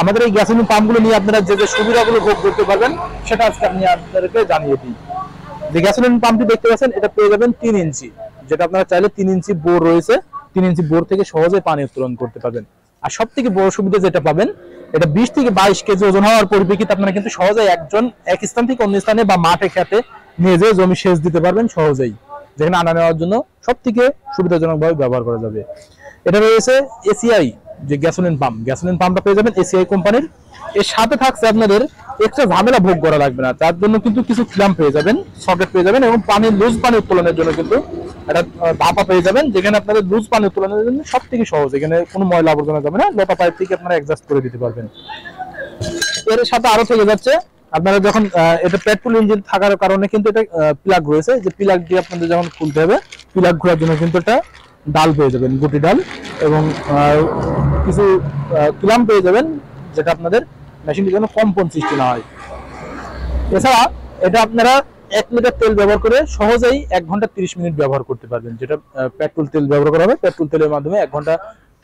আমাদের এই গ্যাসোলিন পাম্পগুলো নিয়ে আপনারা যে যে সুবিধাগুলো ভোগ করতে পারবেন সেটা আজকে আমি আপনাদেরকে জানিয়ে দিই। যে গ্যাসোলিন পাম্পটি দেখতে পাচ্ছেন এটা পেয়ে যাবেন 3 ইঞ্চি, যেটা আপনারা চাইলে 3 ইঞ্চি বোর রয়েছে, 3 ইঞ্চি বোর থেকে সহজে পানি উত্তোলন করতে পারবেন। আর সব থেকে বড় সুবিধা যেটা পাবেন, এটা 20 থেকে 22 কেজি ওজন হওয়ার পরিপ্রেক্ষিতে আপনারা কিন্তু সহজেই একজন এক স্থান থেকে অন্য স্থানে বা মাঠে খেতে নিয়ে যেয়ে জমি সেচ দিতে পারবেন সহজেই, যেখানে আনা নেওয়ার জন্য সব থেকে সুবিধাজনকভাবে ব্যবহার করা যাবে। এটা রয়েছে এসিআই যে গ্যাসোলিন পাম্পটা পেয়ে যাবেন এসিআই কোম্পানির। এর সাথে থাকছে আপনাদের এক্সট্রা ঝামেলা ভোগ করা লাগবে না, তার জন্য কিন্তু কিছু ক্ল্যাম্প পেয়ে যাবেন, সকেট পেয়ে যাবেন এবং লুজ পানি উত্তোলনের জন্য কিন্তু একটা ধাপা পেয়ে যাবেন, যেখানে আপনাদের লুজ পানি উত্তোলনের জন্য সব থেকে সহজ, এখানে কোনো ময়লা আবর্জনা যাবে না, লতা পাইপ থেকে আপনারা অ্যাডজাস্ট করে দিতে পারবেন। এর সাথে আরো থেকে যাচ্ছে আপনারা যখন এটা পেট্রোল ইঞ্জিন থাকার কারণে কিন্তু এটা প্লাগ রয়েছে, যে প্লাগ দিয়ে আপনাদের যখন খুলতে হবে প্লাগ ঘোরার জন্য কিন্তু এটা ডাল পেয়ে যাবেন, গুটি ডাল, এবং কিছু ক্ল্যাম্প পেয়ে যাবেন, যেটা আপনাদের মেশিনটির জন্য কম্পন সৃষ্টি না হয়। এছাড়া এটা আপনারা 1 লিটার তেল ব্যবহার করে সহজেই 1 ঘন্টা 30 মিনিট ব্যবহার করতে পারবেন, যেটা পেট্রোল তেল ব্যবহার করা হবে, পেট্রোল তেলের মাধ্যমে 1 ঘন্টা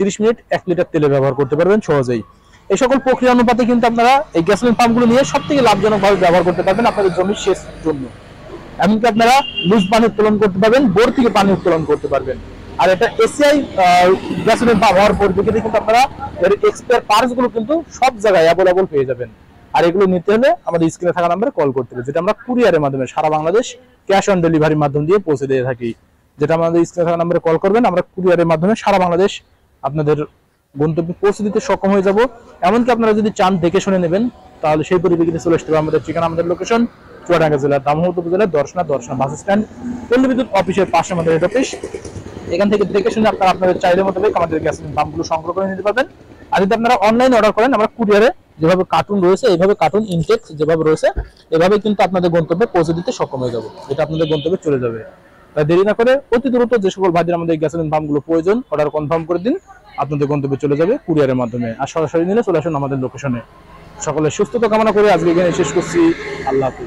30 মিনিট 1 লিটার তেলে ব্যবহার করতে পারবেন সহজেই। এই সকল প্রক্রিয়া অনুপাতে কিন্তু আপনারা এই গ্যাসোলিন পাম্পগুলো নিয়ে সব থেকে লাভজনকভাবে ব্যবহার করতে পারবেন আপনাদের জমির সেচ জন্য। এমনকি আপনারা লুজ পানি উত্তোলন করতে পারবেন, বোর থেকে পানি উত্তোলন করতে পারবেন। আর এটা এসিআই গ্যাসোলিন পাম্প হওয়ার পরিপ্রেক্ষিতে কিন্তু আপনারা এর এক্সপায়ার পার্টস গুলো কিন্তু সব জায়গায় অ্যাভেলেবল পেয়ে যাবেন। আর এগুলো নিতে হলে আমাদের স্ক্রিনে থাকা নাম্বারে কল করতে হবে, যেটা আমরা কুরিয়ারের মাধ্যমে সারা বাংলাদেশ ক্যাশ অন ডেলিভারির মাধ্যম দিয়ে পৌঁছে দিয়ে থাকি। যেটা আমাদের স্ক্রিনে থাকা নাম্বারে কল করবেন, আমরা কুরিয়ারের মাধ্যমে সারা বাংলাদেশ আপনাদের গন্তব্যে পৌঁছে দিতে সক্ষম হয়ে যাব। এমনকি আপনারা যদি চান দেখে শুনে নেবেন, তাহলে সেই পরিপ্রেক্ষিতে চলে আসতে হবে আমাদের ঠিকানা, আমাদের লোকেশন চুয়াডাঙ্গা জেলার দামোহর উপজেলার দর্শনা বাস স্ট্যান্ড, পল্লী বিদ্যুৎ অফিসের পাশে আমাদের হেড অফিস। এখান থেকে দেখে শুনে আপনারা আপনাদের চাইলে মোতাবেক আমাদের গ্যাসোলিন পাম্পগুলো সংগ্রহ করে নিতে পারবেন। আর যদি আপনারা অনলাইনে অর্ডার করেন, আমরা কুরিয়ারে যেভাবে কার্টুন রয়েছে এইভাবে কার্টুন ইনটেক্স যেভাবে রয়েছে এভাবে কিন্তু আপনাদের গন্তব্যে পৌঁছে দিতে সক্ষম হয়ে যাবো, এটা আপনাদের গন্তব্যে চলে যাবে। তাই দেরি না করে অতি দ্রুত যে সকল ভাইদের আমাদের গ্যাসোলিন পাম্পগুলো প্রয়োজন অর্ডার কনফার্ম করে দিন, আপনাদের গন্তব্যে চলে যাবে কুরিয়ারের মাধ্যমে। আর সরাসরি নিলে চলে আসুন আমাদের লোকেশনে। সকলের সুস্থতা কামনা করে আজকে এখানে শেষ করছি। আল্লাহ হাফিজ।